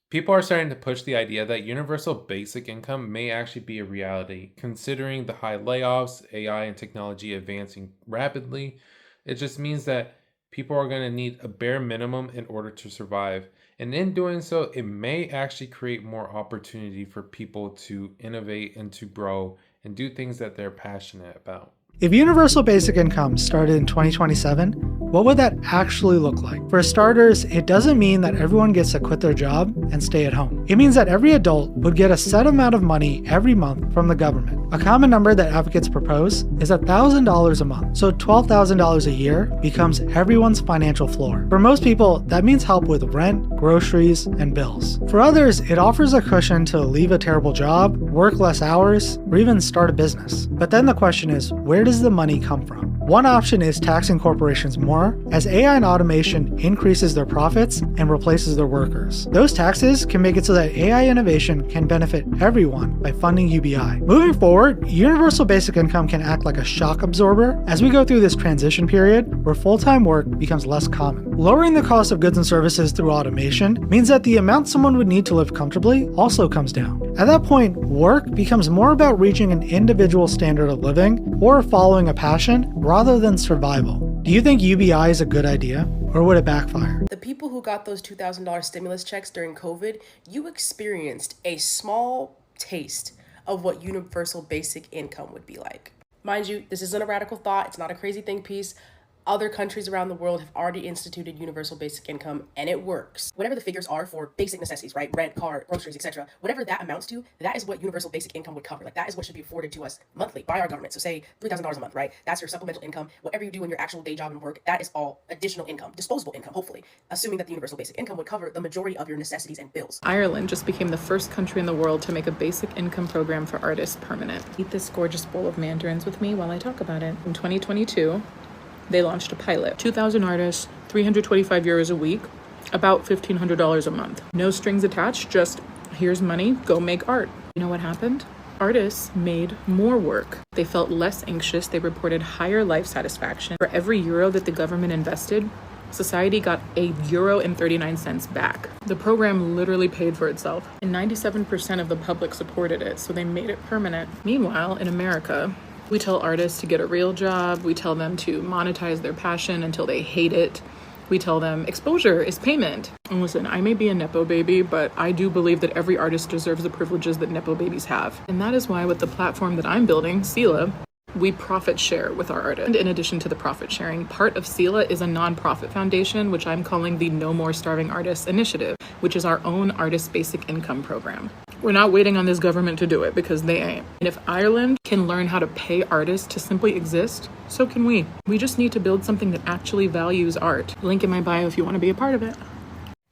People are starting to push the idea that universal basic income may actually be a reality, considering the high layoffs, AI, and technology advancing rapidly. It just means that people are going to need a bare minimum in order to survive. And in doing so, it may actually create more opportunity for people to innovate and to grow and do things that they're passionate about. If universal basic income started in 2027, what would that actually look like? For starters, it doesn't mean that everyone gets to quit their job and stay at home. It means that every adult would get a set amount of money every month from the government. A common number that advocates propose is $1,000 a month, so $12,000 a year becomes everyone's financial floor. For most people, that means help with rent, groceries, and bills. For others, it offers a cushion to leave a terrible job, work less hours, or even start a business. But then the question is, where does the money come from? One option is taxing corporations more, as AI and automation increases their profits and replaces their workers. Those taxes can make it so that AI innovation can benefit everyone by funding UBI. Moving forward, universal basic income can act like a shock absorber as we go through this transition period where full-time work becomes less common. Lowering the cost of goods and services through automation means that the amount someone would need to live comfortably also comes down. At that point, work becomes more about reaching an individual standard of living or following a passion rather than survival. Do you think UBI is a good idea, or would it backfire? The people who got those $2,000 stimulus checks during COVID, you experienced a small taste of what universal basic income would be like. Mind you, this isn't a radical thought, it's not a crazy think piece. Other countries around the world have already instituted universal basic income, and it works. Whatever the figures are for basic necessities, right? Rent, car, groceries, etc. Whatever that amounts to, that is what universal basic income would cover. Like, that is what should be afforded to us monthly by our government. So say $3,000 a month, right? That's your supplemental income. Whatever you do in your actual day job and work, that is all additional income, disposable income, hopefully, assuming that the universal basic income would cover the majority of your necessities and bills. Ireland just became the first country in the world to make a basic income program for artists permanent. Eat this gorgeous bowl of mandarins with me while I talk about it. In 2022, they launched a pilot. 2,000 artists, 325 euros a week, about $1,500 a month. No strings attached, just here's money, go make art. You know what happened? Artists made more work. They felt less anxious. They reported higher life satisfaction. For every euro that the government invested, society got €1.39 back. The program literally paid for itself, and 97% of the public supported it, so they made it permanent. Meanwhile, in America, we tell artists to get a real job. We tell them to monetize their passion until they hate it. We tell them exposure is payment. And listen, I may be a Nepo baby, but I do believe that every artist deserves the privileges that Nepo babies have. And that is why with the platform that I'm building, Sela, we profit share with our artists. And in addition to the profit sharing, part of Sela is a nonprofit foundation, which I'm calling the No More Starving Artists Initiative, which is our own artist basic income program. We're not waiting on this government to do it because they ain't. And if Ireland can learn how to pay artists to simply exist, so can we. We just need to build something that actually values art. Link in my bio if you want to be a part of it.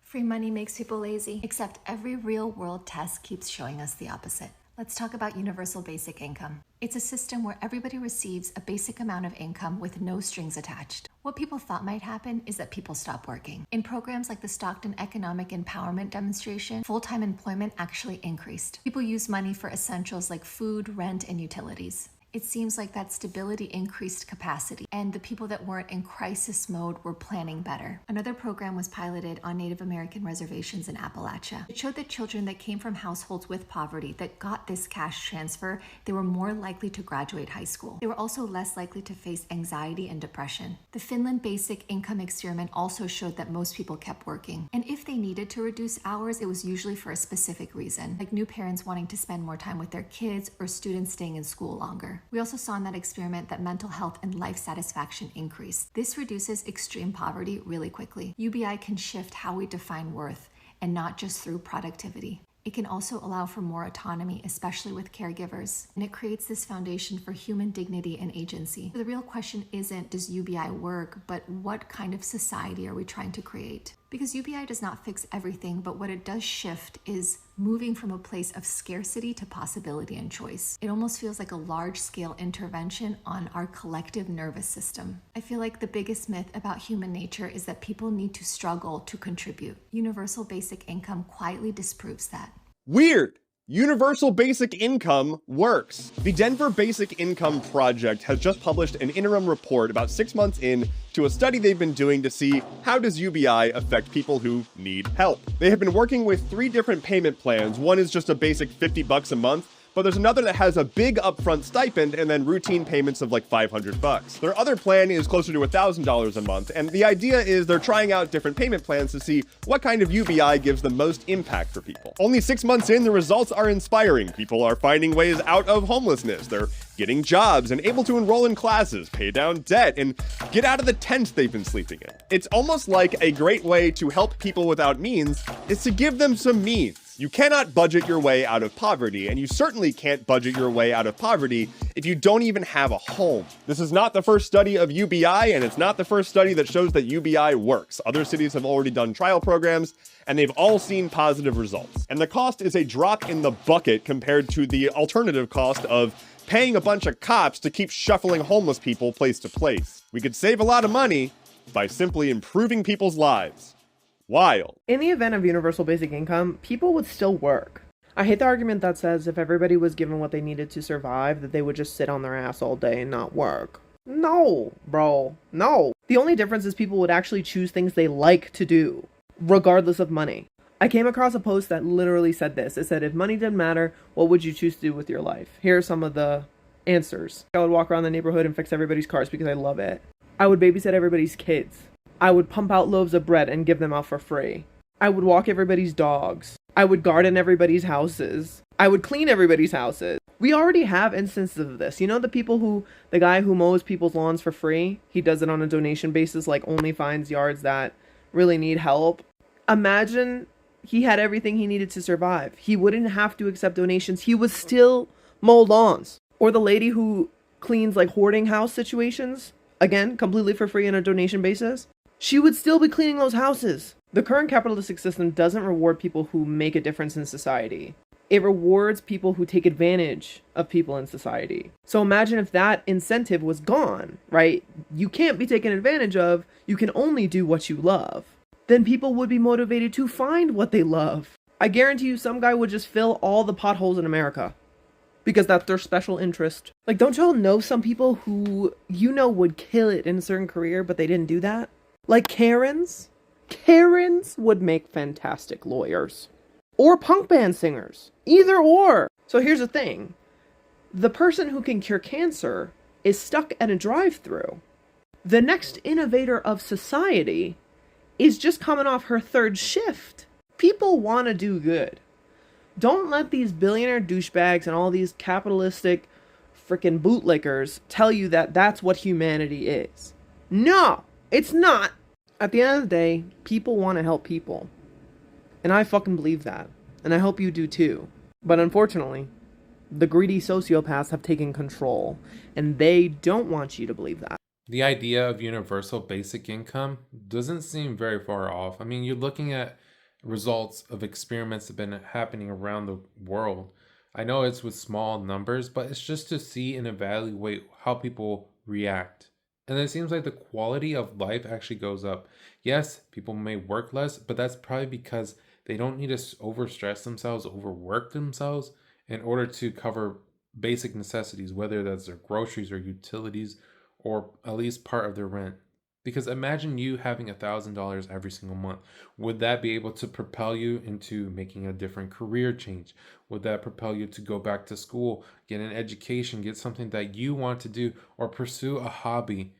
Free money makes people lazy, except every real world test keeps showing us the opposite. Let's talk about universal basic income. It's a system where everybody receives a basic amount of income with no strings attached. What people thought might happen is that people stop working. In programs like the Stockton Economic Empowerment Demonstration, full-time employment actually increased. People used money for essentials like food, rent, and utilities. It seems like that stability increased capacity, and the people that weren't in crisis mode were planning better. Another program was piloted on Native American reservations in Appalachia. It showed that children that came from households with poverty that got this cash transfer, they were more likely to graduate high school. They were also less likely to face anxiety and depression. The Finland Basic Income Experiment also showed that most people kept working. And if they needed to reduce hours, it was usually for a specific reason, like new parents wanting to spend more time with their kids or students staying in school longer. We also saw in that experiment that mental health and life satisfaction increased. This reduces extreme poverty really quickly. UBI can shift how we define worth, and not just through productivity. It can also allow for more autonomy, especially with caregivers, and it creates this foundation for human dignity and agency. So the real question isn't, does UBI work, but what kind of society are we trying to create? Because UBI does not fix everything, but what it does shift is moving from a place of scarcity to possibility and choice. It almost feels like a large-scale intervention on our collective nervous system. I feel like the biggest myth about human nature is that people need to struggle to contribute. Universal basic income quietly disproves that. Weird. Universal basic income works. The Denver Basic Income Project has just published an interim report about 6 months in to a study they've been doing to see how does UBI affect people who need help. They have been working with 3 different payment plans. One is just a basic $50 a month, but there's another that has a big upfront stipend and then routine payments of like $500. Their other plan is closer to $1,000 a month, and the idea is they're trying out different payment plans to see what kind of UBI gives the most impact for people. Only 6 months in, the results are inspiring. People are finding ways out of homelessness. They're getting jobs and able to enroll in classes, pay down debt, and get out of the tent they've been sleeping in. It's almost like a great way to help people without means is to give them some means. You cannot budget your way out of poverty, and you certainly can't budget your way out of poverty if you don't even have a home. This is not the first study of UBI, and it's not the first study that shows that UBI works. Other cities have already done trial programs, and they've all seen positive results. And the cost is a drop in the bucket compared to the alternative cost of paying a bunch of cops to keep shuffling homeless people place to place. We could save a lot of money by simply improving people's lives. While in the event of universal basic income, people would still work. I hate the argument that says if everybody was given what they needed to survive, that they would just sit on their ass all day and not work. No, bro, no. The only difference is people would actually choose things they like to do, regardless of money. I came across a post that literally said this. It said, if money didn't matter, what would you choose to do with your life? Here are some of the answers. I would walk around the neighborhood and fix everybody's cars because I love it. I would babysit everybody's kids. I would pump out loaves of bread and give them out for free. I would walk everybody's dogs. I would garden everybody's houses. I would clean everybody's houses. We already have instances of this. You know the guy who mows people's lawns for free? He does it on a donation basis, like only finds yards that really need help. Imagine he had everything he needed to survive. He wouldn't have to accept donations. He would still mow lawns. Or the lady who cleans like hoarding house situations, again, completely for free on a donation basis. She would still be cleaning those houses. The current capitalistic system doesn't reward people who make a difference in society. It rewards people who take advantage of people in society. So imagine if that incentive was gone, right? You can't be taken advantage of. You can only do what you love. Then people would be motivated to find what they love. I guarantee you some guy would just fill all the potholes in America because that's their special interest. Like, don't y'all know some people who would kill it in a certain career, but they didn't do that? Like Karens? Karens would make fantastic lawyers. Or punk band singers. Either or. So here's the thing. The person who can cure cancer is stuck at a drive-thru. The next innovator of society is just coming off her 3rd shift. People want to do good. Don't let these billionaire douchebags and all these capitalistic freaking bootlickers tell you that that's what humanity is. No! It's not. At the end of the day, people want to help people. And I fucking believe that. And I hope you do too. But unfortunately, the greedy sociopaths have taken control. And they don't want you to believe that. The idea of universal basic income doesn't seem very far off. I mean, you're looking at results of experiments that have been happening around the world. I know it's with small numbers, but it's just to see and evaluate how people react. And it seems like the quality of life actually goes up. Yes, people may work less, but that's probably because they don't need to overstress themselves, overwork themselves in order to cover basic necessities, whether that's their groceries or utilities or at least part of their rent. Because imagine you having $1,000 every single month. Would that be able to propel you into making a different career change? Would that propel you to go back to school, get an education, get something that you want to do, or pursue a hobby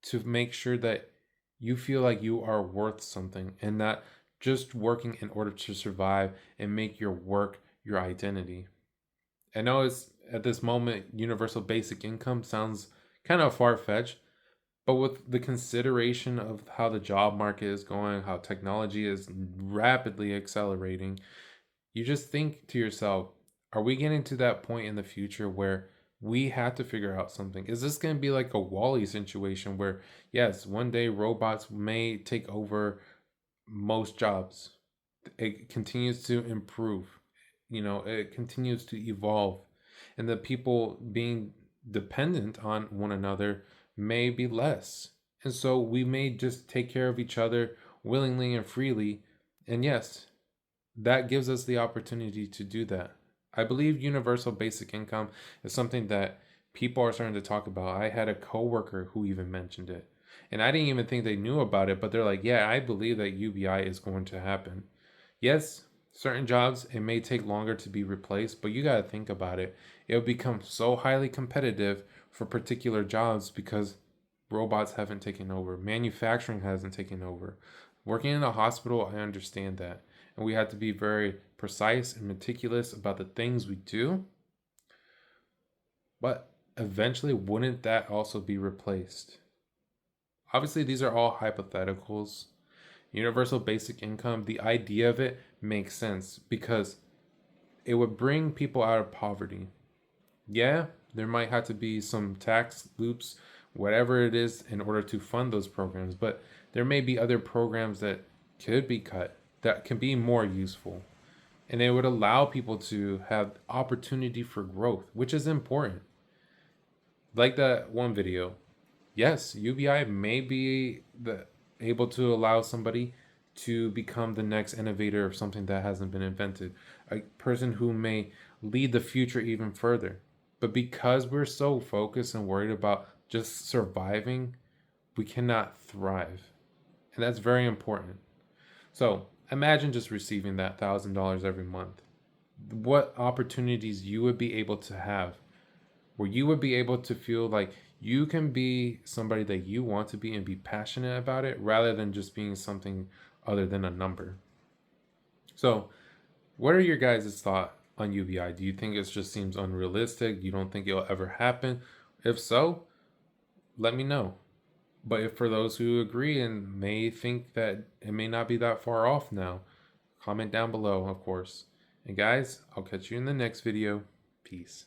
to make sure that you feel like you are worth something and not just working in order to survive and make your work your identity? I know it's at this moment, universal basic income sounds kind of far-fetched, but with the consideration of how the job market is going, how technology is rapidly accelerating, you just think to yourself, are we getting to that point in the future where we have to figure out something? Is this going to be like a Wall-E situation where, yes, one day robots may take over most jobs? It continues to improve, it continues to evolve, and the people being dependent on one another may be less. And so we may just take care of each other willingly and freely. And yes, that gives us the opportunity to do that. I believe universal basic income is something that people are starting to talk about. I had a coworker who even mentioned it. And I didn't even think they knew about it, but they're like, yeah, I believe that UBI is going to happen. Yes, certain jobs, it may take longer to be replaced, but you got to think about it. It'll become so highly competitive for particular jobs because robots haven't taken over, manufacturing hasn't taken over. Working in a hospital, I understand that. And we have to be very precise and meticulous about the things we do. But eventually, wouldn't that also be replaced? Obviously, these are all hypotheticals. Universal basic income, the idea of it makes sense because it would bring people out of poverty. Yeah, there might have to be some tax loops, whatever it is, in order to fund those programs, but there may be other programs that could be cut that can be more useful. And it would allow people to have opportunity for growth, which is important. Like that one video, yes, UBI may be able to allow somebody to become the next innovator of something that hasn't been invented, a person who may lead the future even further. But because we're so focused and worried about just surviving, we cannot thrive. And that's very important. So imagine just receiving that $1,000 every month. What opportunities you would be able to have where you would be able to feel like you can be somebody that you want to be and be passionate about it rather than just being something other than a number. So, what are your guys' thoughts on UBI? Do you think it just seems unrealistic? You don't think it'll ever happen? If so, let me know. But if for those who agree and may think that it may not be that far off now, comment down below, of course. And guys, I'll catch you in the next video. Peace.